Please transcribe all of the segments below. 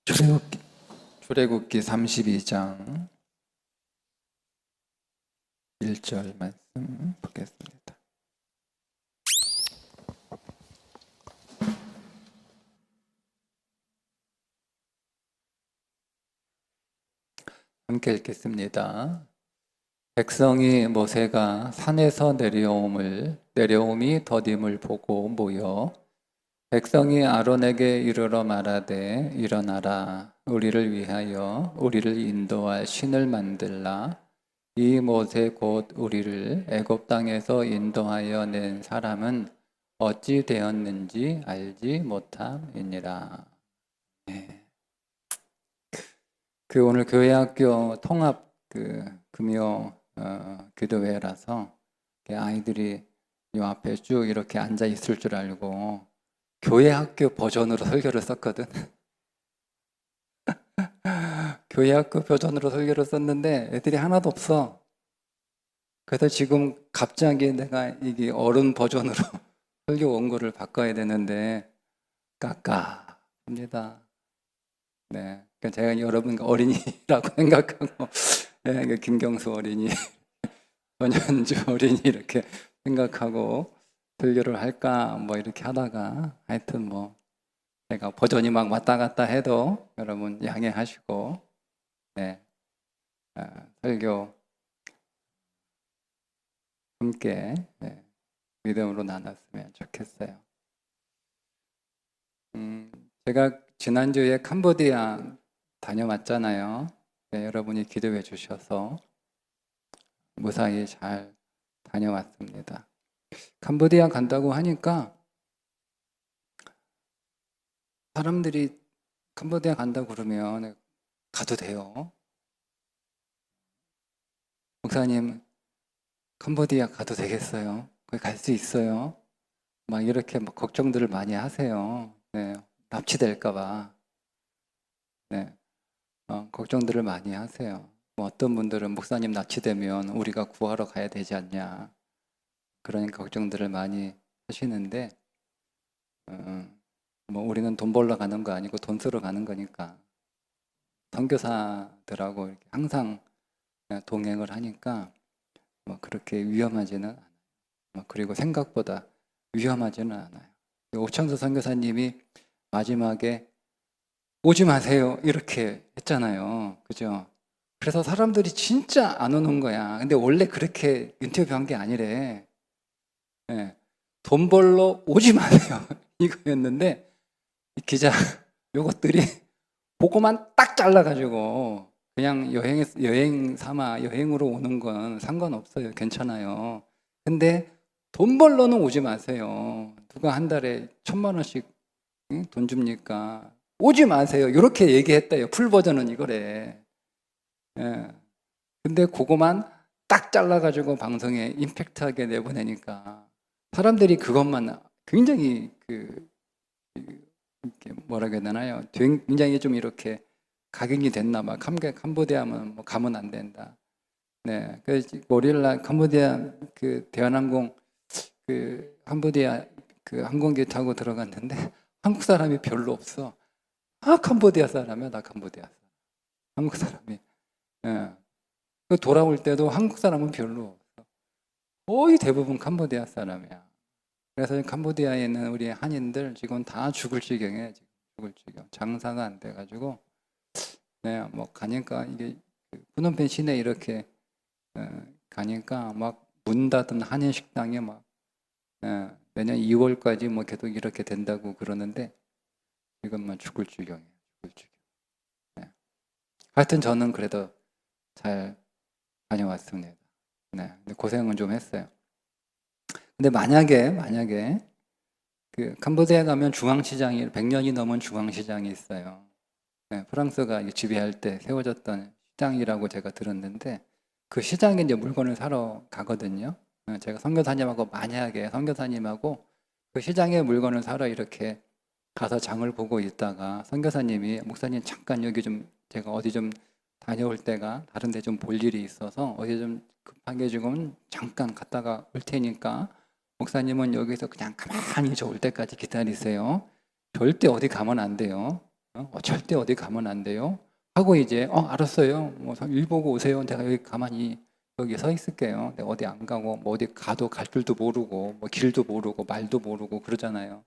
출애굽기 32장 1절 말씀 보겠습니다. 함께 읽겠습니다. 백성이 모세가 산에서 내려옴이 더딤을 보고 모여 백성이 아론에게 이르러 말하되 일어나라 우리를 위하여 우리를 인도할 신을 만들라. 이 모세 곧 우리를 애굽 땅에서 인도하여 낸 사람은 어찌 되었는지 알지 못함이니라. 오늘 교회학교 통합 금요 기도회라서 아이들이 요 앞에 쭉 이렇게 앉아 있을 줄 알고 교회학교 버전으로 설교를 썼거든. 교회학교 버전으로 설교를 썼는데 애들이 하나도 없어. 그래서 지금 갑자기 내가 이게 어른 버전으로 설교 원고를 바꿔야 되는데 깝깝합니다. 네, 그러니까 제가 여러분 어린이라고 생각하고 네, 김경수 어린이, 전현주 어린이 이렇게 생각하고 설교를 할까 뭐 이렇게 하다가 하여튼 뭐 제가 버전이 막 왔다 갔다 해도 여러분 양해하시고 네, 설교 함께 믿음으로 나눴으면 좋겠어요. 제가 지난주에 캄보디아 다녀왔잖아요. 네, 여러분이 기도해 주셔서 무사히 잘 다녀왔습니다. 캄보디아 간다고 하니까 사람들이 캄보디아 간다고 그러면 가도 돼요. 목사님, 캄보디아 가도 되겠어요? 거기 갈 수 있어요? 막 이렇게 막 걱정들을 많이 하세요. 네, 납치될까봐. 네, 걱정들을 많이 하세요. 뭐 어떤 분들은 목사님 납치되면 우리가 구하러 가야 되지 않냐. 그런 걱정들을 많이 하시는데, 뭐 우리는 돈 벌러 가는 거 아니고 돈 쓰러 가는 거니까 선교사들하고 이렇게 항상 동행을 하니까 뭐 그렇게 위험하지는 않아요. 그리고 생각보다 위험하지는 않아요. 오창수 선교사님이 마지막에 오지 마세요 이렇게 했잖아요. 그죠? 그래서 사람들이 진짜 안 오는 거야. 근데 원래 그렇게 인터뷰한 게 아니래. 네. 돈 벌러 오지 마세요 이거였는데 기자 요것들이 보고만 딱 잘라가지고 그냥 여행 삼아 여행으로 오는 건 상관없어요. 괜찮아요. 근데 돈 벌러는 오지 마세요. 누가 한 달에 1,000만 원씩 돈 줍니까? 오지 마세요. 이렇게 얘기했대요. 풀 버전은 이거래. 예. 근데 그거만 딱 잘라가지고 방송에 임팩트하게 내보내니까 사람들이 그것만 굉장히 뭐라고 해야 되나요? 굉장히 좀 이렇게 각인이 됐나 봐. 캄보디아면 뭐 가면 안 된다. 네. 월요일날 캄보디아 대한항공 캄보디아 항공기 타고 들어갔는데 한국 사람이 별로 없어. 캄보디아 사람이야. 나 캄보디아 사람. 한국 사람이. 예. 돌아올 때도 한국 사람은 별로 없어. 거의 대부분 캄보디아 사람이야. 그래서 캄보디아에 있는 우리 한인들 지금 다 죽을 지경에 죽을 지경. 장사가 안 돼가지고 네, 뭐 가니까 이게 프놈펜 시내 이렇게 가니까 막 문 닫은 한인 식당에 막 내년 2월까지 뭐 계속 이렇게 된다고 그러는데 지금만 죽을 지경이에요. 죽을 지경. 네. 하여튼 저는 그래도 잘 다녀왔습니다. 네, 근데 고생은 좀 했어요. 근데 만약에 캄보디아 가면 중앙시장이 100년이 넘은 중앙시장이 있어요. 네, 프랑스가 지배할 때 세워졌던 시장이라고 제가 들었는데 그 시장에 이제 물건을 사러 가거든요. 제가 선교사님하고 만약에 선교사님하고 그 시장에 물건을 사러 이렇게 가서 장을 보고 있다가 선교사님이 목사님 잠깐 여기 좀 제가 어디 좀 다녀올 때가 다른 데 좀 볼 일이 있어서 어디 좀 급하게 지금 잠깐 갔다가 올 테니까 목사님은 여기서 그냥 가만히 저 올 때까지 기다리세요. 절대 어디 가면 안 돼요. 절대 어디 가면 안 돼요. 하고 이제 알았어요. 뭐 일 보고 오세요. 내가 여기 가만히 여기 서 있을게요. 내가 어디 안 가고 뭐 어디 가도 갈 줄도 모르고 뭐 길도 모르고 말도 모르고 그러잖아요.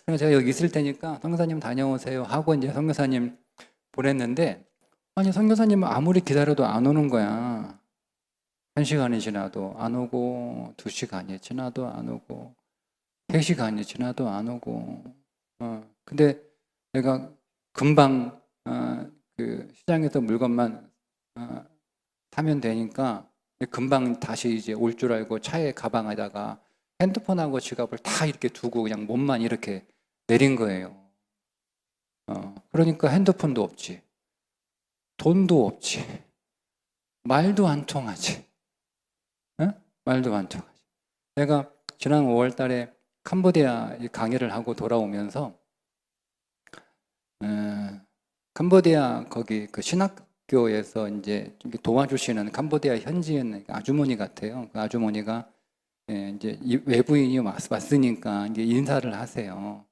그래서 제가 여기 있을 테니까 선교사님 다녀오세요 하고 이제 선교사님 보냈는데 아니 선교사님은 아무리 기다려도 안 오는 거야. 1시간이 지나도 안 오고 2시간이 지나도 안 오고 3시간이 지나도 안 오고 근데 내가 금방 그 시장에서 물건만 사면 되니까 금방 다시 이제 올 줄 알고 차에 가방에다가 핸드폰하고 지갑을 다 이렇게 두고 그냥 몸만 이렇게 내린 거예요. 그러니까 핸드폰도 없지, 돈도 없지, 말도 안 통하지, 말도 안 통하지. 내가 지난 5월 달에 캄보디아 강의를 하고 돌아오면서 캄보디아 거기 그 신학교에서 이제 도와주시는 캄보디아 현지에 있는 아주머니 같아요. 그 아주머니가 이제 외부인이 왔으니까 이제 인사를 하세요.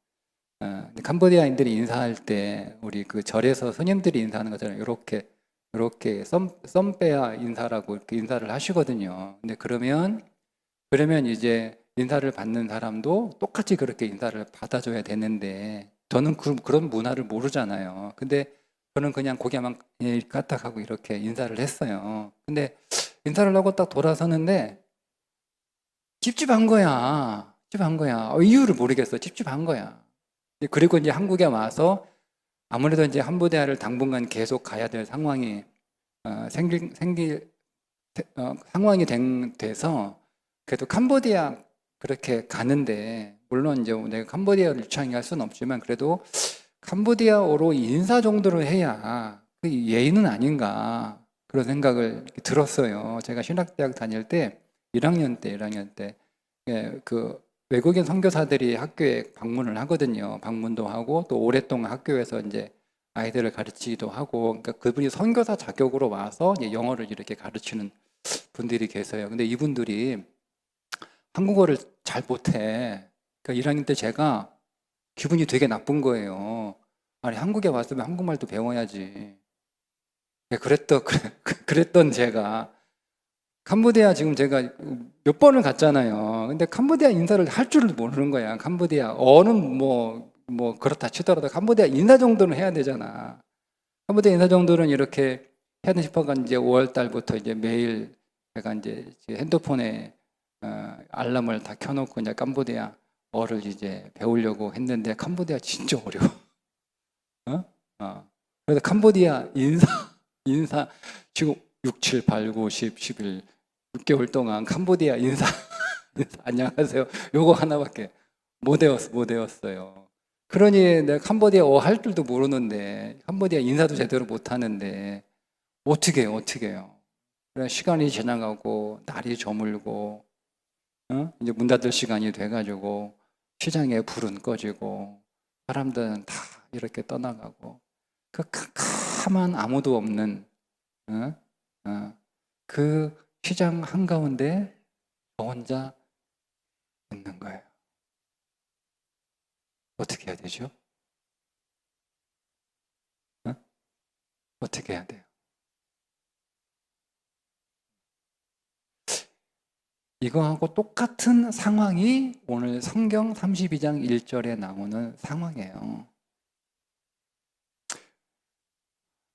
캄보디아인들이 인사할 때 우리 그 절에서 스님들이 인사하는 것처럼 이렇게 썸빼야 인사라고 이렇게 인사를 하시거든요. 근데 그러면 이제 인사를 받는 사람도 똑같이 그렇게 인사를 받아줘야 되는데 저는 그런 문화를 모르잖아요. 근데 저는 그냥 고개만 까딱하고 이렇게 인사를 했어요. 근데 인사를 하고 딱 돌아서는데 찝찝한 거야. 찝찝한 거야. 이유를 모르겠어. 찝찝한 거야. 그리고 이제 한국에 와서 아무래도 이제 캄보디아를 당분간 계속 가야 될 상황이 상황이 돼서 그래도 캄보디아 그렇게 가는데 물론 이제 내가 캄보디아를 유창할 수는 없지만 그래도 캄보디아어로 인사 정도를 해야 그 예의는 아닌가 그런 생각을 들었어요. 제가 신학대학 다닐 때 1학년 때 그 외국인 선교사들이 학교에 방문을 하거든요. 방문도 하고 또 오랫동안 학교에서 이제 아이들을 가르치기도 하고 그러니까 그분이 선교사 자격으로 와서 이제 영어를 이렇게 가르치는 분들이 계세요. 근데 이분들이 한국어를 잘 못해. 그러니까 1학년 때 제가 기분이 되게 나쁜 거예요. 아니 한국에 왔으면 한국말도 배워야지. 그랬던 제가 캄보디아 지금 제가 몇 번을 갔잖아요. 근데 캄보디아 인사를 할 줄을 모르는 거야. 캄보디아 어는 뭐 그렇다 치더라도 캄보디아 인사 정도는 해야 되잖아. 캄보디아 인사 정도는 이렇게 해야 되는 싶어가 이제 5월 달부터 이제 매일 제가 이제 핸드폰에 알람을 다 켜놓고 이제 캄보디아 어를 이제 배우려고 했는데 캄보디아 진짜 어려워. 그래서 캄보디아 인사 지금 6, 7, 8, 9, 10, 11 6개월 동안 캄보디아 인사 안녕하세요. 요거 하나밖에 못 외웠어요. 그러니 내가 캄보디아어 할 줄도 모르는데 캄보디아 인사도 제대로 못 하는데 어떻게 해요? 그래 시간이 지나가고 날이 저물고 이제 문 닫을 시간이 돼가지고 시장에 불은 꺼지고 사람들은 다 이렇게 떠나가고 그 캄캄한 아무도 없는 그 시장 한가운데 저 혼자 있는 거예요. 어떻게 해야 되죠? 어떻게 해야 돼요? 이거하고 똑같은 상황이 오늘 성경 32장 1절에 나오는 상황이에요.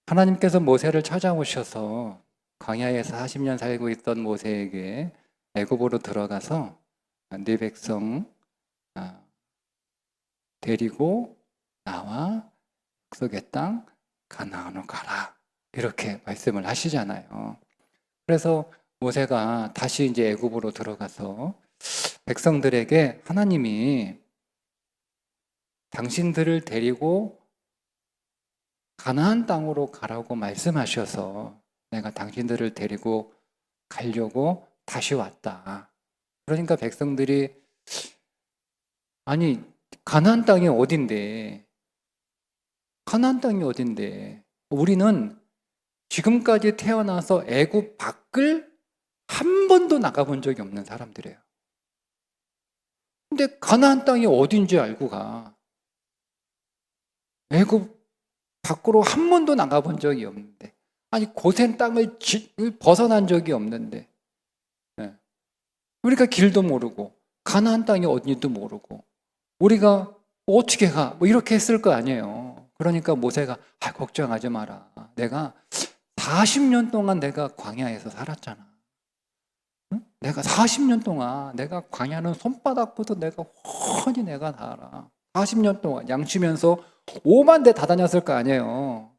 하나님께서 모세를 찾아오셔서 광야에서 40년 살고 있던 모세에게 애굽으로 들어가서 네 백성 데리고 나와 약속의 땅 가나안으로 가라 이렇게 말씀을 하시잖아요. 그래서 모세가 다시 이제 애굽으로 들어가서 백성들에게 하나님이 당신들을 데리고 가나안 땅으로 가라고 말씀하셔서 내가 당신들을 데리고 가려고 다시 왔다. 그러니까 백성들이 아니 가나안 땅이 어딘데? 가나안 땅이 어딘데? 우리는 지금까지 태어나서 애굽 밖을 한 번도 나가본 적이 없는 사람들이에요. 근데 가나안 땅이 어딘지 알고 가. 애굽 밖으로 한 번도 나가본 적이 없는데, 아니 고센 땅을 벗어난 적이 없는데, 우리가 길도 모르고 가나안 땅이 어딘지도 모르고 우리가 어떻게 가? 뭐 이렇게 했을 거 아니에요. 그러니까 모세가 걱정하지 마라. 내가 40년 동안 내가 광야에서 살았잖아. 응? 내가 40년 동안 내가 광야는 손바닥부터 내가 훤히 내가 다 알아. 40년 동안 양치면서 5만 대 다 다녔을 거 아니에요.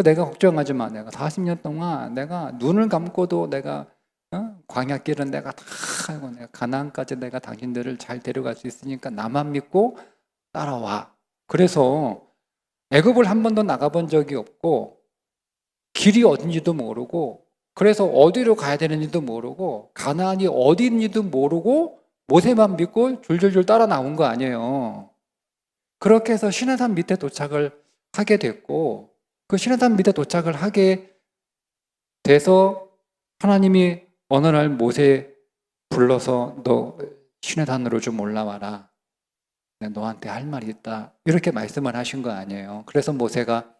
내가 걱정하지 마. 내가 40년 동안 내가 눈을 감고도 내가 광야길은 내가 다 하고 내가 가나안까지 내가 당신들을 잘 데려갈 수 있으니까 나만 믿고 따라와. 그래서 애굽을 한 번도 나가본 적이 없고 길이 어딘지도 모르고 그래서 어디로 가야 되는지도 모르고 가나안이 어디인지도 모르고 모세만 믿고 줄줄줄 따라 나온 거 아니에요. 그렇게 해서 시내산 밑에 도착을 하게 됐고 그 시내산 밑에 도착을 하게 돼서 하나님이 어느 날 모세 불러서 너 시내산으로 좀 올라와라. 내가 너한테 할 말이 있다. 이렇게 말씀을 하신 거 아니에요. 그래서 모세가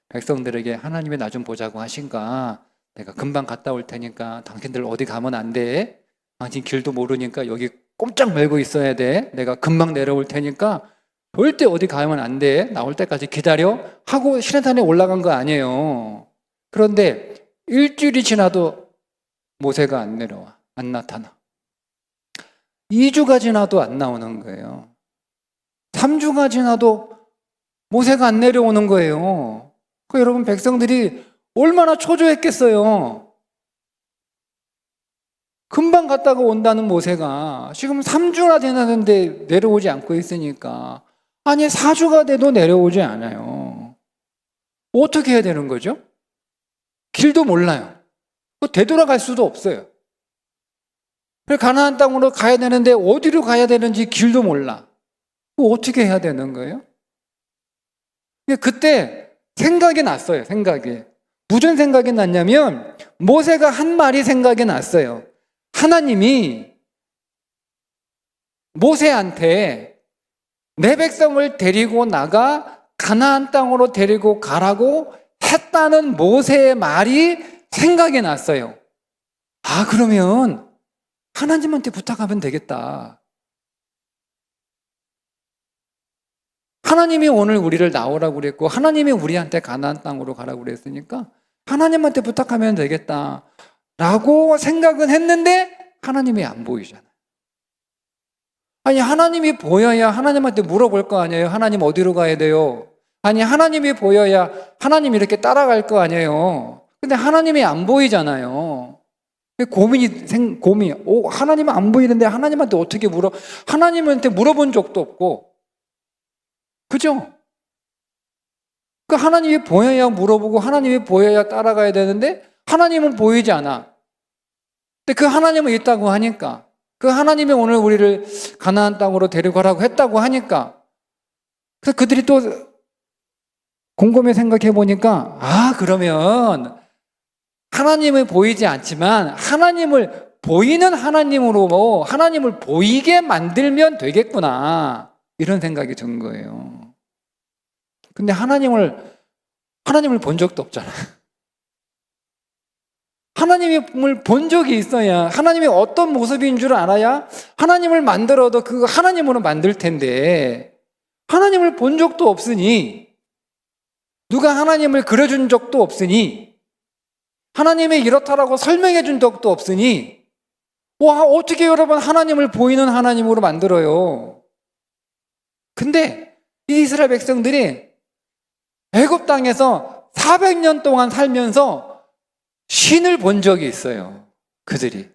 백성들에게 하나님이 나 좀 보자고 하신가 내가 금방 갔다 올 테니까 당신들 어디 가면 안 돼. 당신 길도 모르니까 여기 꼼짝 말고 있어야 돼. 내가 금방 내려올 테니까 절대 어디 가면 안 돼. 나올 때까지 기다려. 하고 시내산에 올라간 거 아니에요. 그런데 일주일이 지나도 모세가 안 내려와. 안 나타나. 2주가 지나도 안 나오는 거예요. 3주가 지나도 모세가 안 내려오는 거예요. 여러분 백성들이 얼마나 초조했겠어요. 금방 갔다가 온다는 모세가 지금 3주나 되는데 내려오지 않고 있으니까 아니 4주가 돼도 내려오지 않아요. 어떻게 해야 되는 거죠? 길도 몰라요. 되돌아갈 수도 없어요. 가나안 땅으로 가야 되는데 어디로 가야 되는지 길도 몰라. 어떻게 해야 되는 거예요? 그때 생각이 났어요. 생각이. 무슨 생각이 났냐면 모세가 한 말이 생각이 났어요. 하나님이 모세한테 내 백성을 데리고 나가 가나안 땅으로 데리고 가라고 했다는 모세의 말이 생각이 났어요. 그러면 하나님한테 부탁하면 되겠다. 하나님이 오늘 우리를 나오라고 그랬고 하나님이 우리한테 가나안 땅으로 가라고 그랬으니까 하나님한테 부탁하면 되겠다 라고 생각은 했는데 하나님이 안 보이잖아요. 아니 하나님이 보여야 하나님한테 물어볼 거 아니에요. 하나님 어디로 가야 돼요? 아니 하나님이 보여야 하나님 이렇게 따라갈 거 아니에요. 근데 하나님이 안 보이잖아요. 고민. 하나님은 안 보이는데 하나님한테 어떻게 하나님한테 물어본 적도 없고 그죠? 하나님이 보여야 물어보고 하나님이 보여야 따라가야 되는데 하나님은 보이지 않아. 근데 그 하나님은 있다고 하니까 그 하나님이 오늘 우리를 가나안 땅으로 데려가라고 했다고 하니까 그래서 그들이 또 곰곰이 생각해 보니까 그러면 하나님은 보이지 않지만 하나님을 보이는 하나님으로 하나님을 보이게 만들면 되겠구나 이런 생각이 든 거예요. 근데 하나님을 본 적도 없잖아요. 하나님을 본 적이 있어야 하나님이 어떤 모습인 줄 알아야 하나님을 만들어도 그 하나님으로 만들 텐데 하나님을 본 적도 없으니 누가 하나님을 그려준 적도 없으니 하나님이 이렇다라고 설명해 준 적도 없으니 어떻게 여러분 하나님을 보이는 하나님으로 만들어요? 근데 이 이스라엘 백성들이 애굽 땅에서 400년 동안 살면서 신을 본 적이 있어요. 그들이.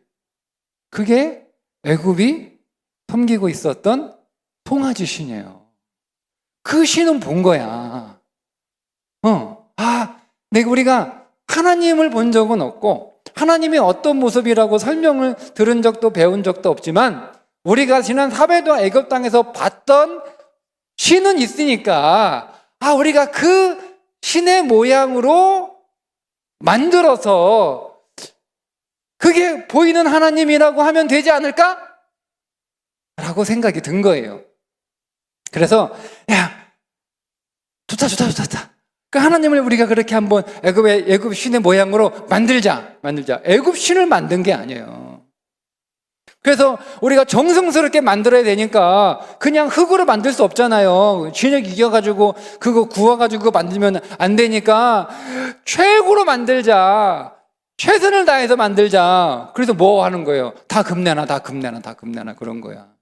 그게 애굽이 섬기고 있었던 송아지 신이에요. 그 신은 본 거야. 우리가 하나님을 본 적은 없고 하나님이 어떤 모습이라고 설명을 들은 적도 배운 적도 없지만 우리가 지난 400년 애굽 땅에서 봤던 신은 있으니까 우리가 그 신의 모양으로 만들어서 그게 보이는 하나님이라고 하면 되지 않을까? 라고 생각이 든 거예요. 그래서 좋다. 그러니까 하나님을 우리가 그렇게 한번 애굽 신의 모양으로 만들자. 애굽 신을 만든 게 아니에요. 그래서 우리가 정성스럽게 만들어야 되니까 그냥 흙으로 만들 수 없잖아요. 진흙 이겨가지고 그거 구워가지고 만들면 안 되니까 최고로 만들자. 최선을 다해서 만들자. 그래서 뭐 하는 거예요? 다 금내나 그런 거야.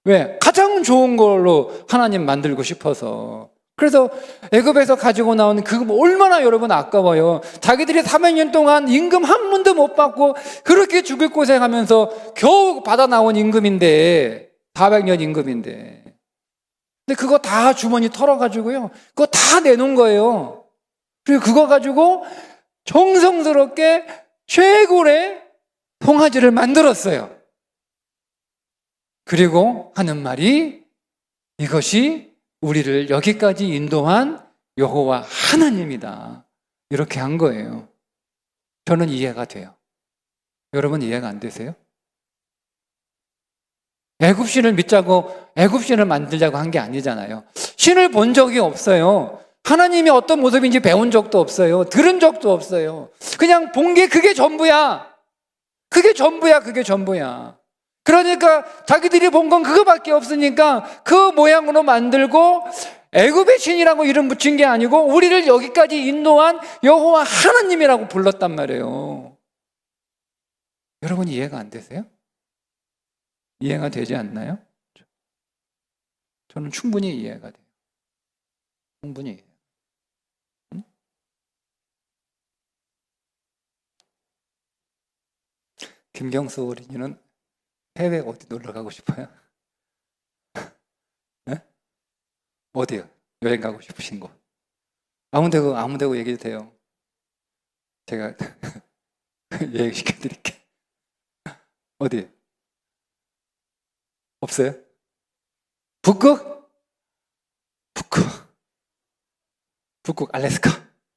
왜? 가장 좋은 걸로 하나님 만들고 싶어서. 그래서 애굽에서 가지고 나온 그거 얼마나 여러분 아까워요. 자기들이 400년 동안 임금 한 푼도 못 받고 그렇게 죽을 고생하면서 겨우 받아 나온 임금인데, 400년 임금인데. 근데 그거 다 주머니 털어가지고요, 그거 다 내놓은 거예요. 그리고 그거 가지고 정성스럽게 최고의 송아지를 만들었어요. 그리고 하는 말이, 이것이 우리를 여기까지 인도한 여호와 하나님이다. 이렇게 한 거예요. 저는 이해가 돼요. 여러분 이해가 안 되세요? 애굽신을 믿자고 애굽신을 만들자고 한 게 아니잖아요. 신을 본 적이 없어요. 하나님이 어떤 모습인지 배운 적도 없어요. 들은 적도 없어요. 그냥 본 게 그게 전부야. 그게 전부야. 그러니까 자기들이 본 건 그거밖에 없으니까 그 모양으로 만들고, 애굽의 신이라고 이름 붙인 게 아니고 우리를 여기까지 인도한 여호와 하나님이라고 불렀단 말이에요. 여러분 이해가 안 되세요? 이해가 되지 않나요? 저는 충분히 이해가 돼요. 충분히. 응? 김경수 어린이는 해외 어디 놀러 가고 싶어요? 네? 어디요? 여행 가고 싶으신 곳? 아무 데고 얘기해도 돼요. 제가 얘기시켜 드릴게요. 어디? 없어요? 북극 알래스카.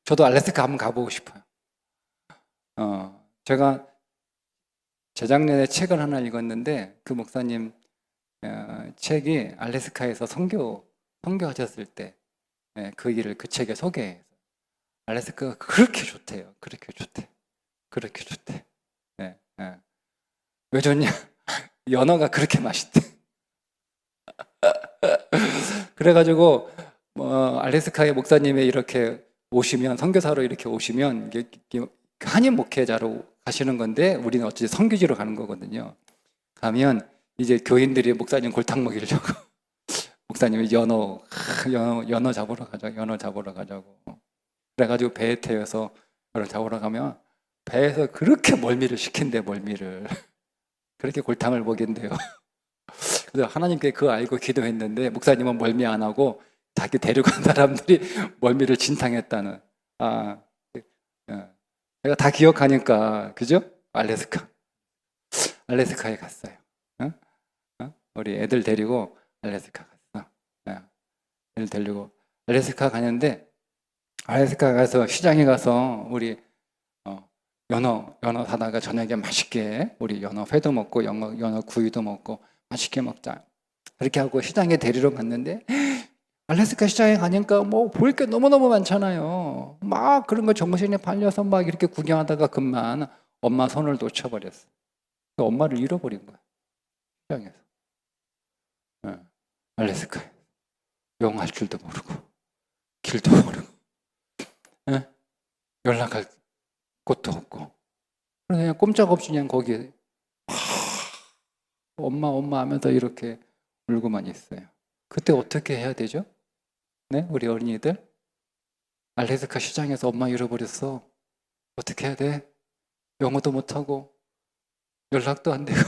저도 알래스카 한번 가보고 싶어요. 제가 재작년에 책을 하나 읽었는데, 그 목사님 책이 알래스카에서 선교하셨을 때 그 일을 그 책에 소개해서, 알래스카가 그렇게 좋대요. 그렇게 좋대. 왜 좋냐? 연어가 그렇게 맛있대. 그래가지고 알래스카의 목사님이 이렇게 오시면, 선교사로 이렇게 오시면 이게 한인 목회자로 가시는 건데, 우리는 어찌 선교지로 가는 거거든요. 가면 이제 교인들이 목사님 골탕 먹이려고 목사님이 연어 잡으러 가자고. 그래가지고 배에 태워서 연어 잡으러 가면 배에서 그렇게 멀미를 시킨대, 멀미를. 그렇게 골탕을 먹인대요. 그래서 하나님께 그거 알고 기도했는데, 목사님은 멀미 안 하고 자기 데려간 사람들이 멀미를 진탕했다는. 제가 다 기억하니까, 그죠? 알래스카에 갔어요. 우리 애들 데리고 알래스카 갔어. 애들 데리고 알래스카 가는데, 알래스카 가서 시장에 가서 우리 연어 사다가 저녁에 맛있게 우리 연어 회도 먹고 연어 구이도 먹고 맛있게 먹자. 그렇게 하고 시장에 데리러 갔는데, 알래스카 시장에 가니까 뭐 볼 게 너무너무 많잖아요. 막 그런 거 정신에 팔려서 막 이렇게 구경하다가 금방 엄마 손을 놓쳐버렸어. 엄마를 잃어버린 거야, 시장에서. 알래스카에 영어 할 줄도 모르고 길도 모르고 연락할 곳도 없고, 그냥 꼼짝없이 그냥 거기에 엄마 하면서 이렇게 울고만 있어요. 그때 어떻게 해야 되죠? 네, 우리 어린이들, 알래스카 시장에서 엄마 잃어버렸어. 어떻게 해야 돼? 영어도 못하고 연락도 안 되고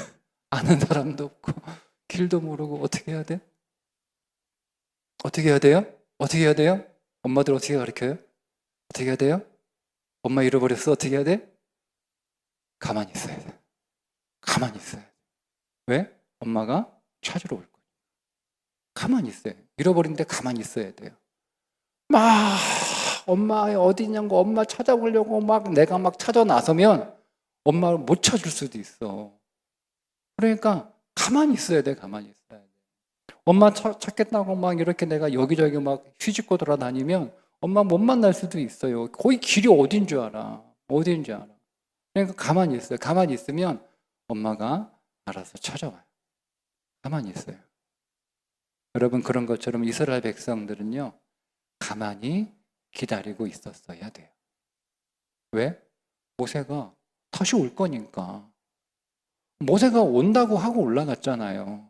아는 사람도 없고 길도 모르고 어떻게 해야 돼? 어떻게 해야 돼요? 엄마들 어떻게 가르쳐요? 어떻게 해야 돼요? 엄마 잃어버렸어. 어떻게 해야 돼? 가만히 있어야 돼. 왜? 엄마가 찾으러 올 거예요. 가만히 있어요. 잃어버린데 가만히 있어야 돼요. 막 엄마 어디 있냐고 엄마 찾아보려고 막 내가 막 찾아 나서면 엄마를 못 찾을 수도 있어. 그러니까 가만히 있어야 돼. 엄마 찾겠다고 막 이렇게 내가 여기저기 막 휘짓고 돌아다니면 엄마 못 만날 수도 있어요. 거기 길이 어딘 줄 알아. 어딘 줄 알아. 그러니까 가만히 있어요. 가만히 있으면 엄마가 알아서 찾아와요. 가만히 있어요. 여러분, 그런 것처럼 이스라엘 백성들은요, 가만히 기다리고 있었어야 돼요. 왜? 모세가 다시 올 거니까. 모세가 온다고 하고 올라갔잖아요.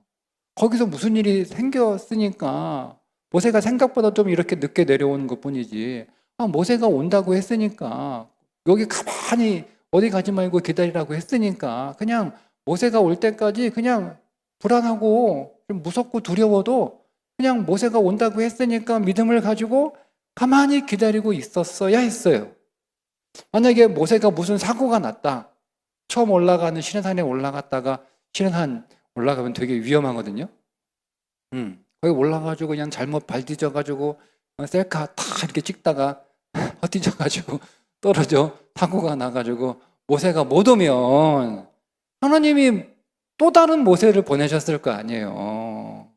거기서 무슨 일이 생겼으니까 모세가 생각보다 좀 이렇게 늦게 내려오는 것뿐이지. 모세가 온다고 했으니까 여기 가만히 어디 가지 말고 기다리라고 했으니까 그냥 모세가 올 때까지 그냥 불안하고 좀 무섭고 두려워도 그냥 모세가 온다고 했으니까 믿음을 가지고 가만히 기다리고 있었어야 했어요. 만약에 모세가 무슨 사고가 났다. 처음 올라가는 시내산에 올라갔다가 시내산 올라가면 되게 위험하거든요. 거기 올라가지고 그냥 잘못 발 뒤져가지고 셀카 다 이렇게 찍다가 헛디져가지고 떨어져 사고가 나가지고 모세가 못 오면 하나님이 또 다른 모세를 보내셨을 거 아니에요.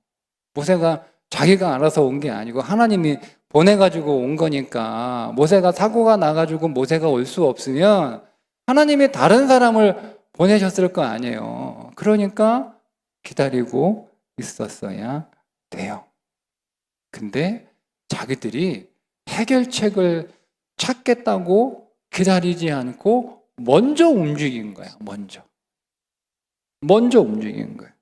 모세가 자기가 알아서 온 게 아니고 하나님이 보내가지고 온 거니까 모세가 사고가 나가지고 모세가 올 수 없으면 하나님이 다른 사람을 보내셨을 거 아니에요. 그러니까 기다리고 있었어야 돼요. 근데 자기들이 해결책을 찾겠다고 기다리지 않고 먼저 움직인 거야. 먼저 움직인 거예요.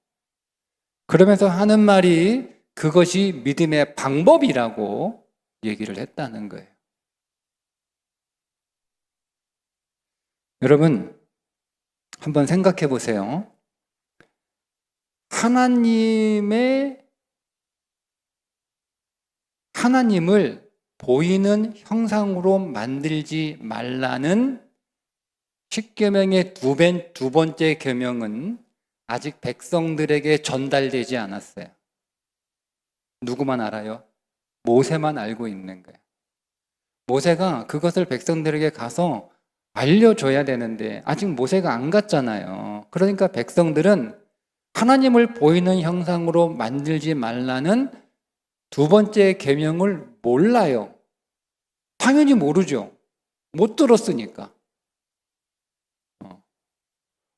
그러면서 하는 말이 그것이 믿음의 방법이라고 얘기를 했다는 거예요. 여러분, 한번 생각해 보세요. 하나님을 보이는 형상으로 만들지 말라는 십계명의 두 번째 계명은 아직 백성들에게 전달되지 않았어요. 누구만 알아요? 모세만 알고 있는 거예요. 모세가 그것을 백성들에게 가서 알려줘야 되는데 아직 모세가 안 갔잖아요. 그러니까 백성들은 하나님을 보이는 형상으로 만들지 말라는 두 번째 계명을 몰라요. 당연히 모르죠. 못 들었으니까.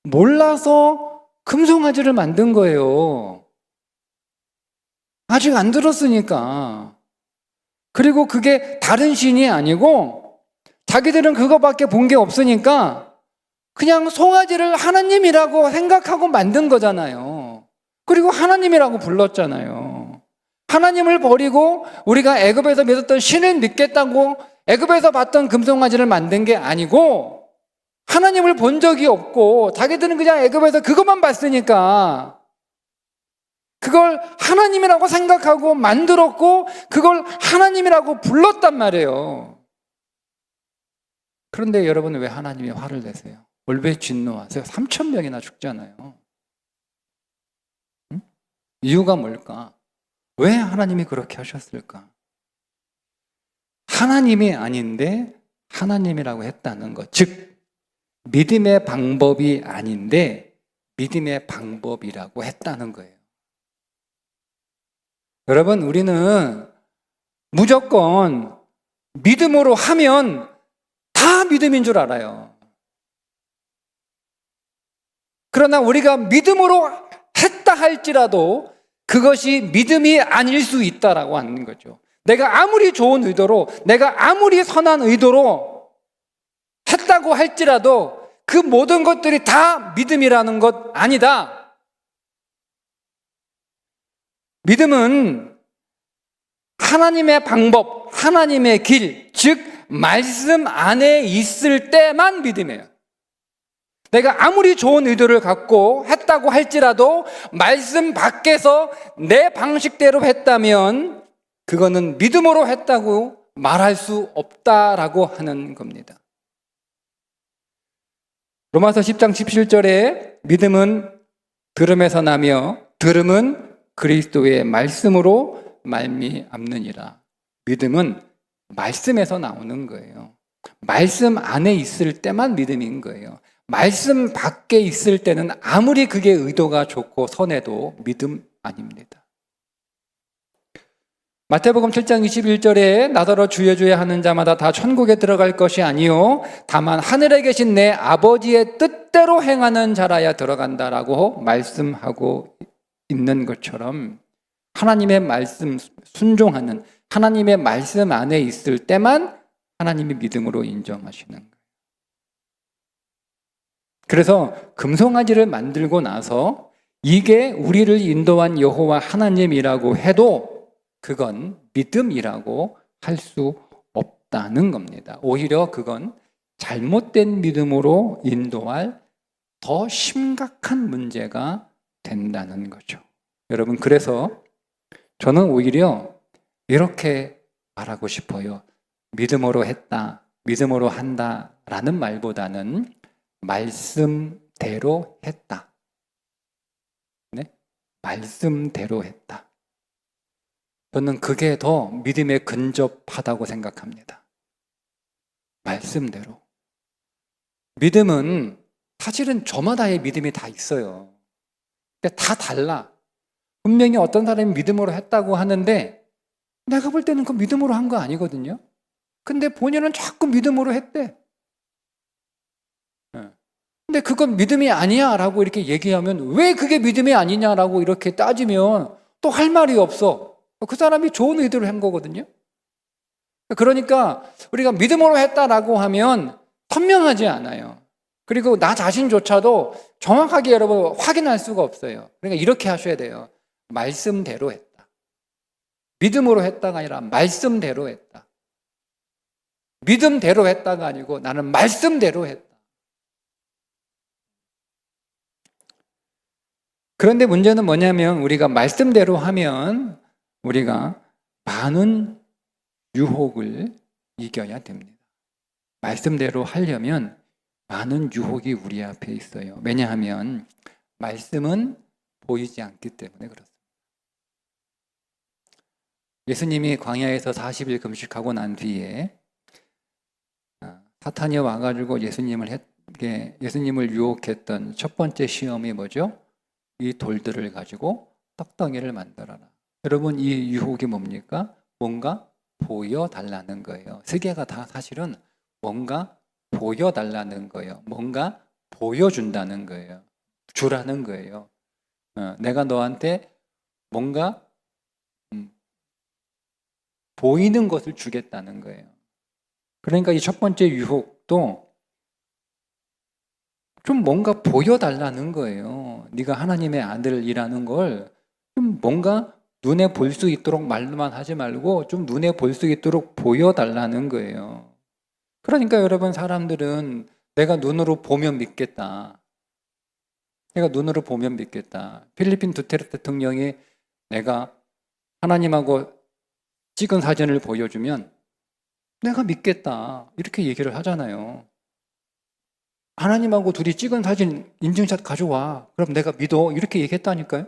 몰라서 금송아지를 만든 거예요. 아직 안 들었으니까. 그리고 그게 다른 신이 아니고 자기들은 그거밖에 본 게 없으니까 그냥 송아지를 하나님이라고 생각하고 만든 거잖아요. 그리고 하나님이라고 불렀잖아요. 하나님을 버리고 우리가 애굽에서 믿었던 신을 믿겠다고 애굽에서 봤던 금송아지를 만든 게 아니고 하나님을 본 적이 없고 자기들은 그냥 애굽에서 그것만 봤으니까 그걸 하나님이라고 생각하고 만들었고 그걸 하나님이라고 불렀단 말이에요. 그런데 여러분, 왜 하나님이 화를 내세요? 왜 진노하세요? 3,000명이나 죽잖아요. 응? 이유가 뭘까? 왜 하나님이 그렇게 하셨을까? 하나님이 아닌데 하나님이라고 했다는 것. 즉 믿음의 방법이 아닌데 믿음의 방법이라고 했다는 거예요. 여러분, 우리는 무조건 믿음으로 하면 다 믿음인 줄 알아요. 그러나 우리가 믿음으로 했다 할지라도 그것이 믿음이 아닐 수 있다라고 하는 거죠. 내가 아무리 좋은 의도로, 내가 아무리 선한 의도로 했다고 할지라도 그 모든 것들이 다 믿음이라는 것 아니다. 믿음은 하나님의 방법, 하나님의 길, 즉 말씀 안에 있을 때만 믿음이에요. 내가 아무리 좋은 의도를 갖고 했다고 할지라도 말씀 밖에서 내 방식대로 했다면 그거는 믿음으로 했다고 말할 수 없다라고 하는 겁니다. 로마서 10장 17절에 믿음은 들음에서 나며 들음은 그리스도의 말씀으로 말미암느니라. 믿음은 말씀에서 나오는 거예요. 말씀 안에 있을 때만 믿음인 거예요. 말씀 밖에 있을 때는 아무리 그게 의도가 좋고 선해도 믿음 아닙니다. 마태복음 7장 21절에 나더러 주여 주여 하는 자마다 다 천국에 들어갈 것이 아니요 다만 하늘에 계신 내 아버지의 뜻대로 행하는 자라야 들어간다라고 말씀하고 있는 것처럼 하나님의 말씀 순종하는, 하나님의 말씀 안에 있을 때만 하나님이 믿음으로 인정하시는 거예요. 그래서 금송아지를 만들고 나서 이게 우리를 인도한 여호와 하나님이라고 해도 그건 믿음이라고 할 수 없다는 겁니다. 오히려 그건 잘못된 믿음으로 인도할 더 심각한 문제가 된다는 거죠. 여러분, 그래서 저는 오히려 이렇게 말하고 싶어요. 믿음으로 했다, 믿음으로 한다라는 말보다는 말씀대로 했다. 네? 말씀대로 했다. 저는 그게 더 믿음에 근접하다고 생각합니다. 말씀대로. 믿음은 사실은 저마다의 믿음이 다 있어요. 근데 다 달라. 분명히 어떤 사람이 믿음으로 했다고 하는데 내가 볼 때는 그 믿음으로 한 거 아니거든요. 근데 본인은 자꾸 믿음으로 했대. 근데 그건 믿음이 아니야 라고 이렇게 얘기하면 왜 그게 믿음이 아니냐라고 이렇게 따지면 또 할 말이 없어. 그 사람이 좋은 의도로 한 거거든요. 그러니까 우리가 믿음으로 했다라고 하면 선명하지 않아요. 그리고 나 자신조차도 정확하게 여러분 확인할 수가 없어요. 그러니까 이렇게 하셔야 돼요. 말씀대로 했다. 믿음으로 했다가 아니라 말씀대로 했다. 믿음대로 했다가 아니고 나는 말씀대로 했다. 그런데 문제는 뭐냐면 우리가 말씀대로 하면 우리가 많은 유혹을 이겨야 됩니다. 말씀대로 하려면 많은 유혹이 우리 앞에 있어요. 왜냐하면 말씀은 보이지 않기 때문에 그렇습니다. 예수님이 광야에서 40일 금식하고 난 뒤에 사탄이 와가지고 예수님을 유혹했던 첫 번째 시험이 뭐죠? 이 돌들을 가지고 떡덩이를 만들어라. 여러분, 이 유혹이 뭡니까? 뭔가 보여달라는 거예요. 세 개가 다 사실은 뭔가 보여달라는 거예요. 뭔가 보여준다는 거예요. 주라는 거예요. 내가 너한테 뭔가 보이는 것을 주겠다는 거예요. 그러니까 이 첫 번째 유혹도 좀 뭔가 보여달라는 거예요. 네가 하나님의 아들이라는 걸 좀 뭔가 눈에 볼 수 있도록 말로만 하지 말고 좀 눈에 볼 수 있도록 보여달라는 거예요. 그러니까 여러분, 사람들은 내가 눈으로 보면 믿겠다. 내가 눈으로 보면 믿겠다. 필리핀 두테르테 대통령이 내가 하나님하고 찍은 사진을 보여주면 내가 믿겠다. 이렇게 얘기를 하잖아요. 하나님하고 둘이 찍은 사진 인증샷 가져와. 그럼 내가 믿어. 이렇게 얘기했다니까요.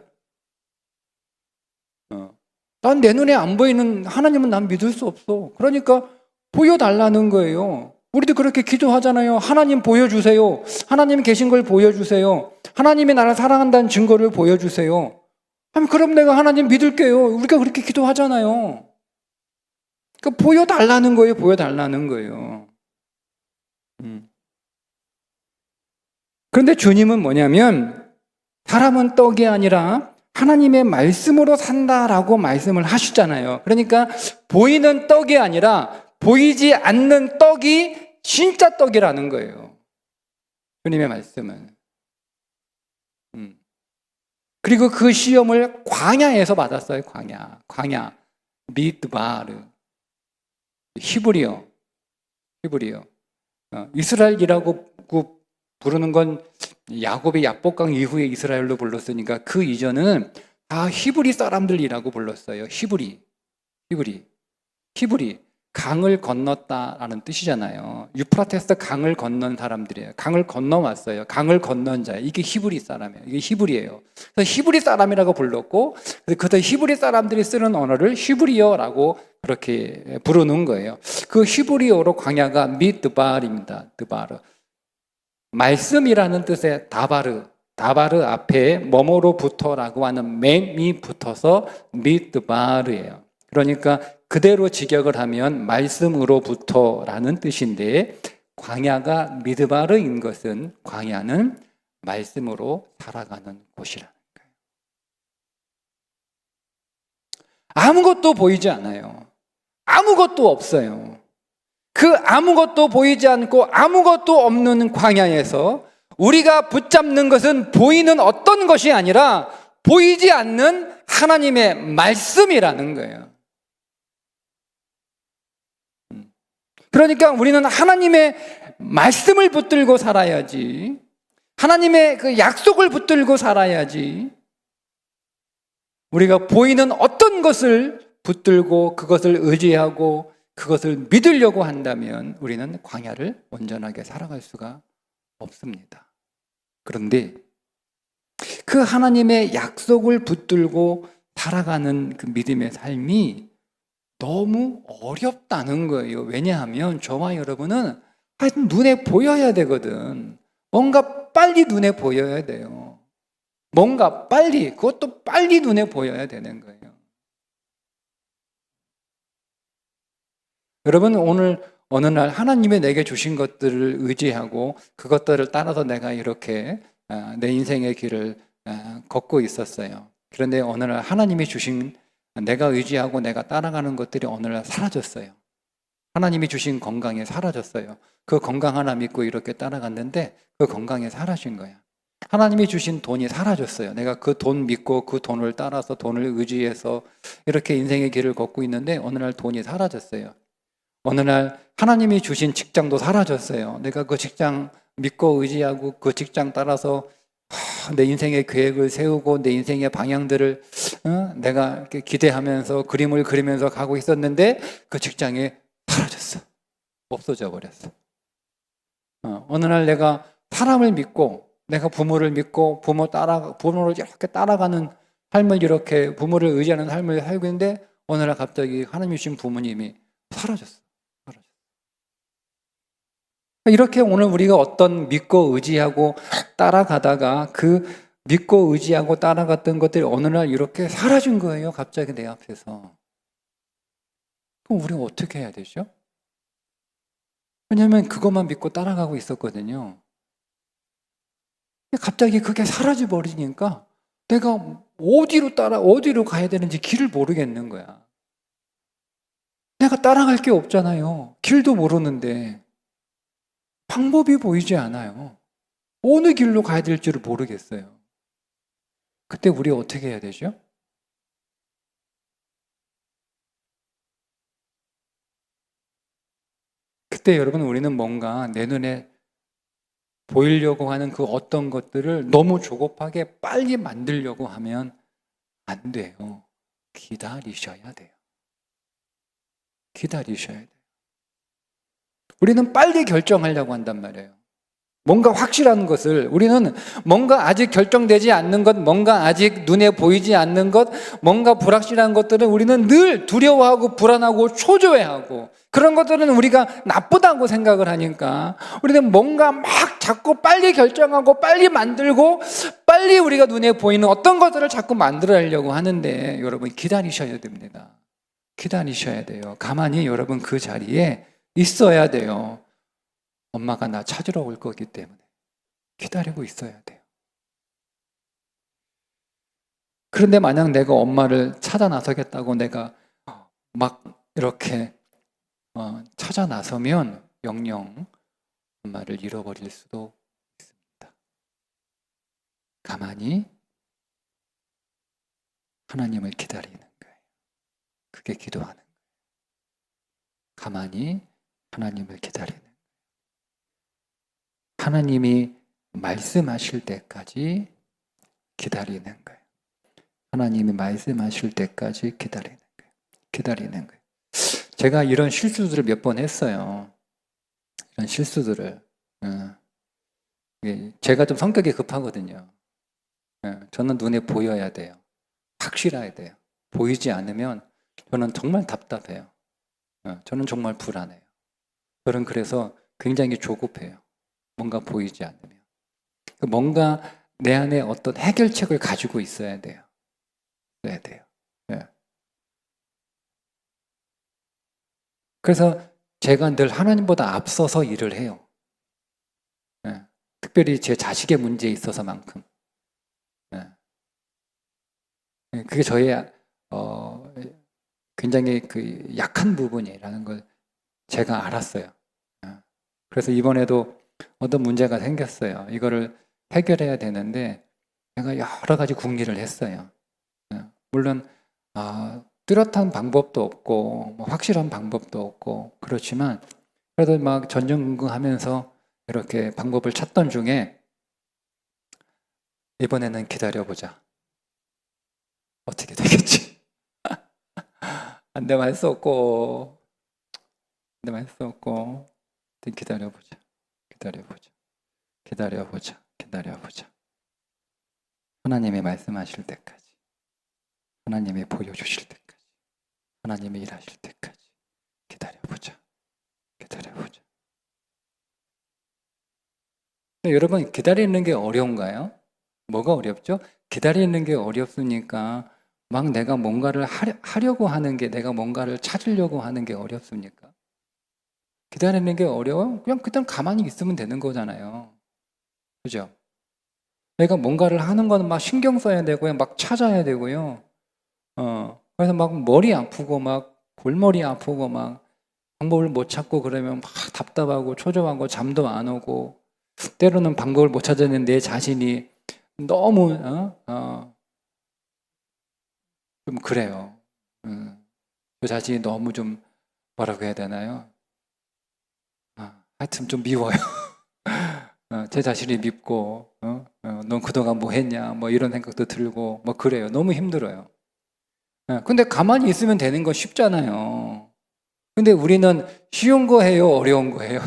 난 내 눈에 안 보이는 하나님은 난 믿을 수 없어. 그러니까 보여달라는 거예요. 우리도 그렇게 기도하잖아요. 하나님 보여주세요. 하나님 계신 걸 보여주세요. 하나님이 나를 사랑한다는 증거를 보여주세요. 그럼 내가 하나님 믿을게요. 우리가 그렇게 기도하잖아요. 그러니까 보여달라는 거예요. 보여달라는 거예요. 그런데 주님은 뭐냐면 사람은 떡이 아니라 하나님의 말씀으로 산다라고 말씀을 하시잖아요. 그러니까 보이는 떡이 아니라 보이지 않는 떡이 진짜 떡이라는 거예요. 주님의 말씀은. 그리고 그 시험을 광야에서 받았어요. 광야. 미드바르. 히브리어. 이스라엘이라고 부르는 건 야곱의 야복강 이후에 이스라엘로 불렀으니까 그 이전은 다 히브리 사람들이라고 불렀어요. 히브리. 강을 건넜다라는 뜻이잖아요. 유프라테스 강을 건넌 사람들이에요. 강을 건너왔어요. 강을 건넌 자. 이게 히브리 사람이에요. 이게 히브리예요. 그래서 히브리 사람이라고 불렀고, 그래서 히브리 사람들이 쓰는 언어를 히브리어라고 그렇게 부르는 거예요. 그 히브리어로 광야가 미드발입니다. 드바르. 말씀이라는 뜻의 다바르 앞에 뭐뭐로부터라고 하는 맴이 붙어서 미드바르예요. 그러니까 그대로 직역을 하면 말씀으로부터라는 뜻인데, 광야가 미드바르인 것은 광야는 말씀으로 살아가는 곳이라는 거예요. 아무것도 보이지 않아요. 아무것도 없어요. 그 아무것도 보이지 않고 아무것도 없는 광야에서 우리가 붙잡는 것은 보이는 어떤 것이 아니라 보이지 않는 하나님의 말씀이라는 거예요. 그러니까 우리는 하나님의 말씀을 붙들고 살아야지, 하나님의 그 약속을 붙들고 살아야지, 우리가 보이는 어떤 것을 붙들고 그것을 의지하고 그것을 믿으려고 한다면 우리는 광야를 온전하게 살아갈 수가 없습니다. 그런데 그 하나님의 약속을 붙들고 살아가는 그 믿음의 삶이 너무 어렵다는 거예요. 왜냐하면 저와 여러분은 하여튼 눈에 보여야 되거든. 뭔가 빨리 눈에 보여야 돼요. 뭔가 빨리, 그것도 빨리 눈에 보여야 되는 거예요. 여러분, 오늘 어느 날 하나님이 내게 주신 것들을 의지하고 그것들을 따라서 내가 이렇게 내 인생의 길을 걷고 있었어요. 그런데 어느 날 하나님이 주신, 내가 의지하고 내가 따라가는 것들이 어느 날 사라졌어요. 하나님이 주신 건강이 사라졌어요. 그 건강 하나 믿고 이렇게 따라갔는데 그 건강이 사라진 거야. 하나님이 주신 돈이 사라졌어요. 내가 그 돈 믿고 그 돈을 따라서 돈을 의지해서 이렇게 인생의 길을 걷고 있는데 어느 날 돈이 사라졌어요. 어느 날 하나님이 주신 직장도 사라졌어요. 내가 그 직장 믿고 의지하고 그 직장 따라서 내 인생의 계획을 세우고 내 인생의 방향들을 내가 이렇게 기대하면서 그림을 그리면서 가고 있었는데 그 직장이 사라졌어. 없어져 버렸어. 어느 날 내가 사람을 믿고 내가 부모를 믿고 부모를 이렇게 따라가는 삶을, 이렇게 부모를 의지하는 삶을 살고 있는데 어느 날 갑자기 하나님이 주신 부모님이 사라졌어. 이렇게 오늘 우리가 어떤 믿고 의지하고 따라가다가 그 믿고 의지하고 따라갔던 것들이 어느 날 이렇게 사라진 거예요. 갑자기 내 앞에서. 그럼 우리가 어떻게 해야 되죠? 왜냐하면 그것만 믿고 따라가고 있었거든요. 갑자기 그게 사라져 버리니까 내가 어디로 가야 되는지 길을 모르겠는 거야. 내가 따라갈 게 없잖아요. 길도 모르는데. 방법이 보이지 않아요. 어느 길로 가야 될지를 모르겠어요. 그때 우리 어떻게 해야 되죠? 그때 여러분, 우리는 뭔가 내 눈에 보이려고 하는 그 어떤 것들을 너무 조급하게 빨리 만들려고 하면 안 돼요. 기다리셔야 돼요. 기다리셔야 돼요. 우리는 빨리 결정하려고 한단 말이에요. 뭔가 확실한 것을, 우리는 뭔가 아직 결정되지 않는 것, 뭔가 아직 눈에 보이지 않는 것, 뭔가 불확실한 것들은 우리는 늘 두려워하고 불안하고 초조해하고, 그런 것들은 우리가 나쁘다고 생각을 하니까 우리는 뭔가 막 자꾸 빨리 결정하고 빨리 만들고 빨리 우리가 눈에 보이는 어떤 것들을 자꾸 만들어내려고 하는데, 여러분 기다리셔야 됩니다. 기다리셔야 돼요. 가만히 여러분 그 자리에 있어야 돼요. 엄마가 나 찾으러 올 거기 때문에 기다리고 있어야 돼요. 그런데 만약 내가 엄마를 찾아 나서겠다고 내가 막 이렇게 찾아 나서면 영영 엄마를 잃어버릴 수도 있습니다. 가만히 하나님을 기다리는 거예요. 그게 기도하는 거예요. 가만히 하나님을 기다리는 거예요. 하나님이 말씀하실 때까지 기다리는 거예요. 하나님이 말씀하실 때까지 기다리는 거예요. 기다리는 거예요. 제가 이런 실수들을 몇 번 했어요. 이런 실수들을. 제가 좀 성격이 급하거든요. 저는 눈에 보여야 돼요. 확실해야 돼요. 보이지 않으면 저는 정말 답답해요. 저는 정말 불안해요. 저는 그래서 굉장히 조급해요. 뭔가 보이지 않으면. 뭔가 내 안에 어떤 해결책을 가지고 있어야 돼요. 있어야 돼요. 그래서 제가 늘 하나님보다 앞서서 일을 해요. 예. 특별히 제 자식의 문제에 있어서만큼. 예. 그게 저의 굉장히 그 약한 부분이라는 걸 제가 알았어요. 예. 그래서 이번에도 어떤 문제가 생겼어요. 이거를 해결해야 되는데 제가 여러 가지 궁리를 했어요. 예. 물론 뚜렷한 방법도 없고 뭐 확실한 방법도 없고 그렇지만 그래도 막 전전긍긍하면서 이렇게 방법을 찾던 중에 이번에는 기다려보자. 어떻게 되겠지? 안 되면 할 수 없고 안 되면 할 수 없고 기다려보자. 기다려보자. 기다려보자. 기다려보자. 하나님이 말씀하실 때까지, 하나님이 보여주실 때까지, 하나님이 일하실 때까지 기다려보자. 기다려보자. 여러분, 기다리는 게 어려운가요? 뭐가 어렵죠? 기다리는 게 어렵으니까 막 내가 뭔가를 하려고 하는 게, 내가 뭔가를 찾으려고 하는 게 어렵습니까? 기다리는 게 어려워요? 그냥 그냥 가만히 있으면 되는 거잖아요. 그죠? 내가 뭔가를 하는 거는 막 신경 써야 되고요. 막 찾아야 되고요. 그래서 막 머리 아프고 막 골머리 아프고 막 방법을 못 찾고 그러면 막 답답하고 초조하고 잠도 안 오고 때로는 방법을 못 찾는 내 자신이 너무 좀 그래요. 그 자신이 너무 좀 뭐라고 해야 되나요? 하여튼 좀 미워요. 제 자신이 밉고 넌 그동안 뭐 했냐 뭐 이런 생각도 들고 뭐 그래요. 너무 힘들어요. 근데 가만히 있으면 되는 거 쉽잖아요. 근데 우리는 쉬운 거 해요, 어려운 거 해요?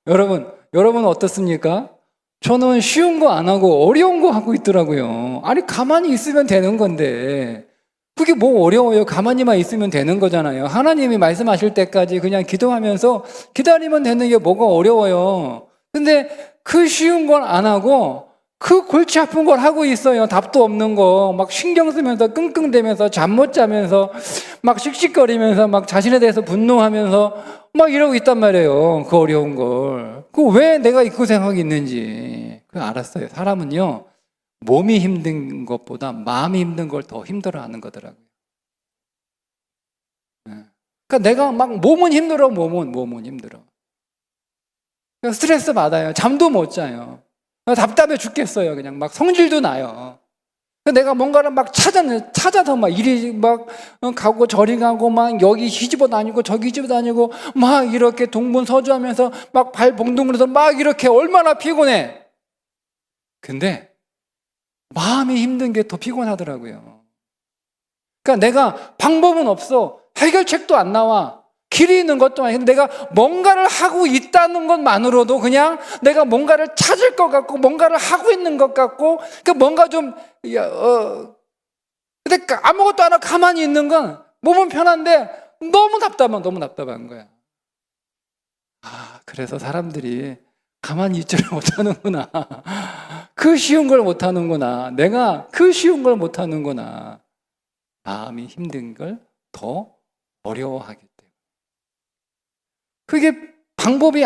여러분 어떻습니까? 저는 쉬운 거 안 하고 어려운 거 하고 있더라고요. 아니 가만히 있으면 되는 건데 그게 뭐 어려워요? 가만히만 있으면 되는 거잖아요. 하나님이 말씀하실 때까지 그냥 기도하면서 기다리면 되는 게 뭐가 어려워요. 근데 그 쉬운 걸 안 하고 그 골치 아픈 걸 하고 있어요. 답도 없는 거 막 신경 쓰면서 끙끙대면서 잠 못 자면서 막 씩씩거리면서 막 자신에 대해서 분노하면서 막 이러고 있단 말이에요. 그 어려운 걸. 그 왜 내가 이 고생하고 있는지 그 알았어요. 사람은요. 몸이 힘든 것보다 마음이 힘든 걸 더 힘들어하는 거더라고요. 그러니까 내가 막 몸은 힘들어, 몸은 힘들어. 그러니까 스트레스 받아요. 잠도 못 자요. 답답해 죽겠어요. 그냥 막 성질도 나요. 내가 뭔가를 막 찾아서 막 이리 막 가고 저리 가고 막 여기 뒤집어 다니고 저기 뒤집어 다니고 막 이렇게 동분서주하면서 막 발 봉둥그려서 막 이렇게 얼마나 피곤해. 근데 마음이 힘든 게 더 피곤하더라고요. 그러니까 내가 방법은 없어. 해결책도 안 나와. 길이 있는 것도 아니고 내가 뭔가를 하고 있다는 것만으로도 그냥 내가 뭔가를 찾을 것 같고 뭔가를 하고 있는 것 같고 그러니까 뭔가 좀 근데 아무것도 안 하고 가만히 있는 건 몸은 편한데 너무 답답한 거야. 그래서 사람들이 가만히 있지를 못하는구나. 그 쉬운 걸 못하는구나. 내가 그 쉬운 걸 못하는구나. 마음이 힘든 걸 더 어려워하기 때문에. 그게 방법이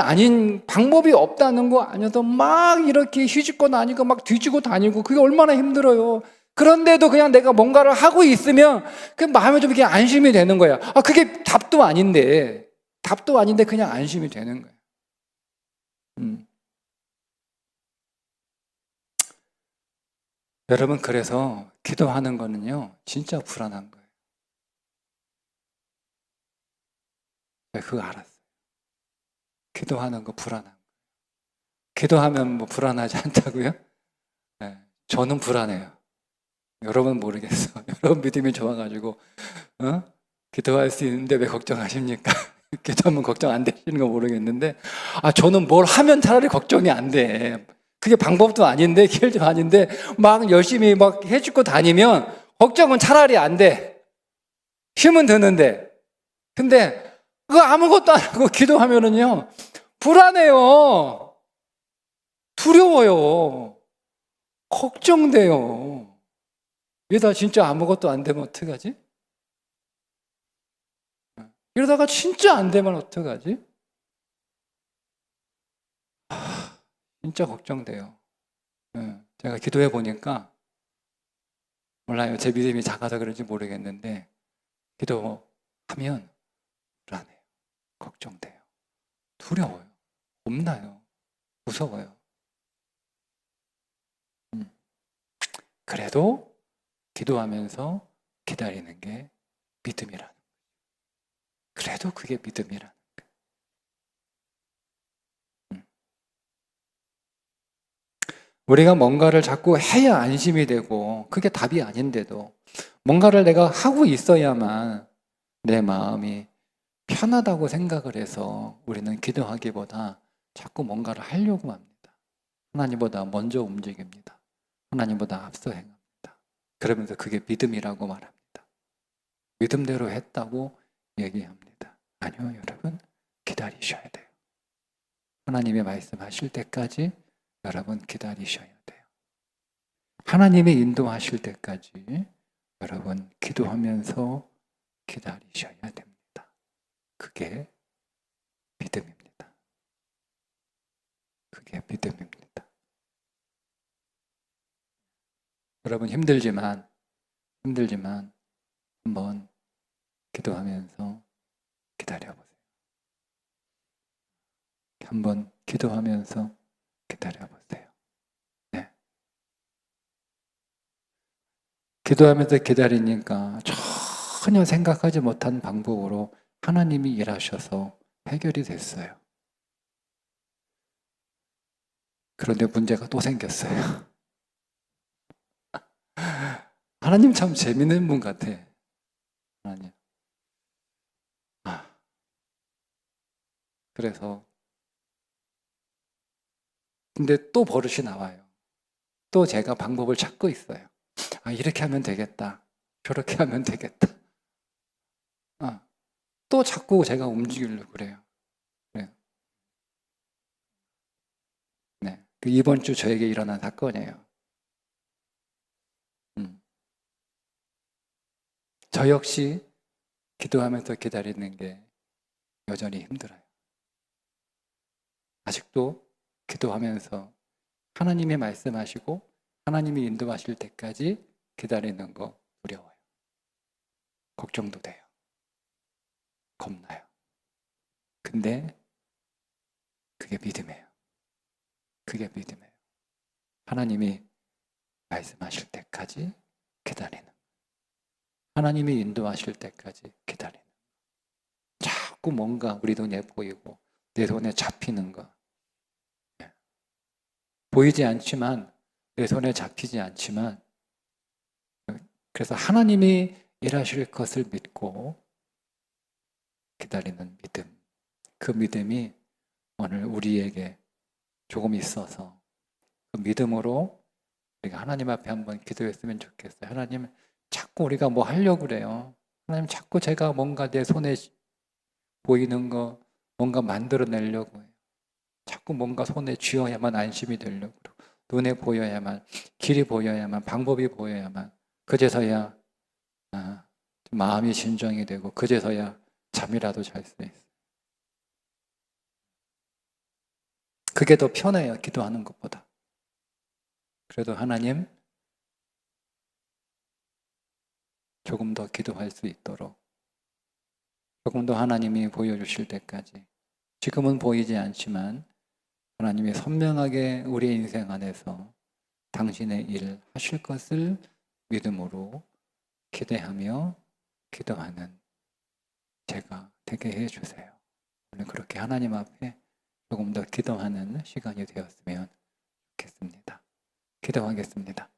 없다는 거 아니어도 막 이렇게 휘짓고 다니고 막 뒤지고 다니고 그게 얼마나 힘들어요. 그런데도 그냥 내가 뭔가를 하고 있으면 그 마음에 좀 이렇게 안심이 되는 거야. 그게 답도 아닌데 그냥 안심이 되는 거야. 여러분, 그래서 기도하는 거는요, 진짜 불안한 거예요. 제가 그거 알았어요. 기도하는 거 불안한 거예요. 기도하면 뭐 불안하지 않다고요? 네, 저는 불안해요. 여러분 모르겠어. 여러분 믿음이 좋아가지고, 기도할 수 있는데 왜 걱정하십니까? 기도하면 걱정 안 되시는 거 모르겠는데, 저는 뭘 하면 차라리 걱정이 안 돼. 그게 방법도 아닌데, 길도 아닌데, 막 열심히 막 해주고 다니면, 걱정은 차라리 안 돼. 힘은 드는데. 근데, 그거 아무것도 안 하고 기도하면은요, 불안해요. 두려워요. 걱정돼요. 이러다 진짜 아무것도 안 되면 어떡하지? 이러다가 진짜 안 되면 어떡하지? 진짜 걱정돼요. 제가 기도해 보니까 몰라요. 제 믿음이 작아서 그런지 모르겠는데 기도하면 불안해요. 걱정돼요. 두려워요. 겁나요. 무서워요. 그래도 기도하면서 기다리는 게 믿음이라는 거예요. 그래도 그게 믿음이라는 거예요. 우리가 뭔가를 자꾸 해야 안심이 되고 그게 답이 아닌데도 뭔가를 내가 하고 있어야만 내 마음이 편하다고 생각을 해서 우리는 기도하기보다 자꾸 뭔가를 하려고 합니다. 하나님보다 먼저 움직입니다. 하나님보다 앞서 행합니다. 그러면서 그게 믿음이라고 말합니다. 믿음대로 했다고 얘기합니다. 아니요, 여러분, 기다리셔야 돼요. 하나님의 말씀하실 때까지 여러분 기다리셔야 돼요. 하나님의 인도하실 때까지 여러분 기도하면서 기다리셔야 됩니다. 그게 믿음입니다. 그게 믿음입니다. 여러분 힘들지만 한번 기도하면서 기다려보세요. 한번 기도하면서 기다려보세요. 네. 기도하면서 기다리니까 전혀 생각하지 못한 방법으로 하나님이 일하셔서 해결이 됐어요. 그런데 문제가 또 생겼어요. 하나님 참 재밌는 분 같아. 하나님. 그래서 근데 또 버릇이 나와요. 또 제가 방법을 찾고 있어요. 이렇게 하면 되겠다. 저렇게 하면 되겠다. 또 자꾸 제가 움직이려고 그래요. 네. 그 이번 주 저에게 일어난 사건이에요. 저 역시 기도하면서 기다리는 게 여전히 힘들어요. 아직도 기도하면서 하나님이 말씀하시고 하나님이 인도하실 때까지 기다리는 거 두려워요. 걱정도 돼요. 겁나요. 근데 그게 믿음이에요. 그게 믿음이에요. 하나님이 말씀하실 때까지 기다리는. 하나님이 인도하실 때까지 기다리는. 자꾸 뭔가 우리 눈에 보이고 내 손에 잡히는 거. 보이지 않지만 내 손에 잡히지 않지만 그래서 하나님이 일하실 것을 믿고 기다리는 믿음. 그 믿음이 오늘 우리에게 조금 있어서 그 믿음으로 우리가 하나님 앞에 한번 기도했으면 좋겠어요. 하나님 자꾸 우리가 뭐 하려고 그래요. 하나님 자꾸 제가 뭔가 내 손에 보이는 거 뭔가 만들어내려고 해요. 자꾸 뭔가 손에 쥐어야만 안심이 되려고 그러고 눈에 보여야만 길이 보여야만 방법이 보여야만 그제서야 마음이 진정이 되고 그제서야 잠이라도 잘 수 있어요. 그게 더 편해요. 기도하는 것보다. 그래도 하나님 조금 더 기도할 수 있도록 조금 더 하나님이 보여주실 때까지 지금은 보이지 않지만 하나님이 선명하게 우리의 인생 안에서 당신의 일 하실 것을 믿음으로 기대하며 기도하는 제가 되게 해주세요. 오늘 그렇게 하나님 앞에 조금 더 기도하는 시간이 되었으면 좋겠습니다. 기도하겠습니다.